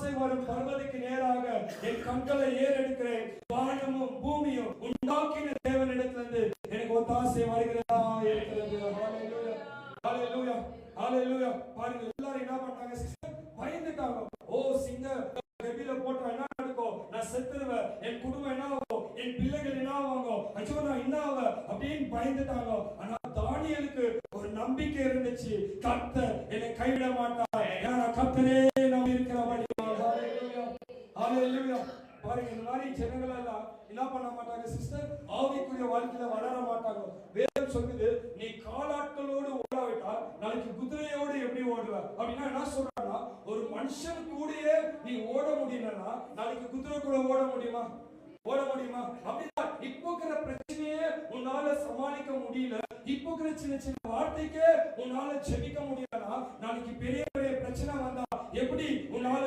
ஓசை வரும் பர்வதத்துக்கு நேராக என் கண்களை ஏறெடுக்கிறேன். வானமும் பூமியும் உண்டாக்கின தேவனிடத்திலிருந்து எனக்கு ஒத்தாசை வருகிறதா இருக்கிறது. ஹalleluya ஹalleluya ஹalleluya. பாருங்க, எல்லாரும் என்ன பண்றாங்க சிஸ்டர்? பயந்துட்டாங்க. ஓ சிங்க கெபில போட்டா என்ன நடக்கும்? நான் செத்துருவேன், என் குடும்பம் என்ன ஆகும், என் பிள்ளைகள் என்ன ஆவாங்க, ஐயோ நான் என்ன ஆவ அப்படின்னு பயந்துட்டாங்க. ஆனா தானியேலுக்கு ஒரு நம்பிக்கை இருந்துச்சு, கர்த்தர் என்னை கைவிட மாட்டார், ஏன்னா கர்த்தரே நம்பி இருக்கிறவன். ஹalleluya ஹalleluya. பாருங்க, இந்த மாதிரி ஜனங்கள் எல்லாம் என்ன பண்ண மாட்டாங்க சிஸ்டர்? ஆவிக்குரிய வாழ்க்கையில வளர மாட்டாங்க. வேதம் சொல்லுது, நீ காலாட்களோடு ஓடாவிட்டால் நாளைக்கு குதிரையோடு எப்படி ஓடுவ அப்படின்னா என்ன சொல்றாங்கன்னா, ஒரு மனுஷன் கூடயே நீ ஓட முடியலன்னா நாளைக்கு குதிரை கூட ஓட முடியுமா? ஓட முடியுமா? அப்படின்னா இப்போ இருக்கிற பிரச்சனையே உன்னால சமாளிக்க முடியல, இப்போ இருக்கிற சின்ன சின்ன வார்த்தைக்கே உன்னால ஜெபிக்க முடியலன்னா நாளைக்கு பெரிய பெரிய பிரச்சனை வந்தா எப்படி உன்னால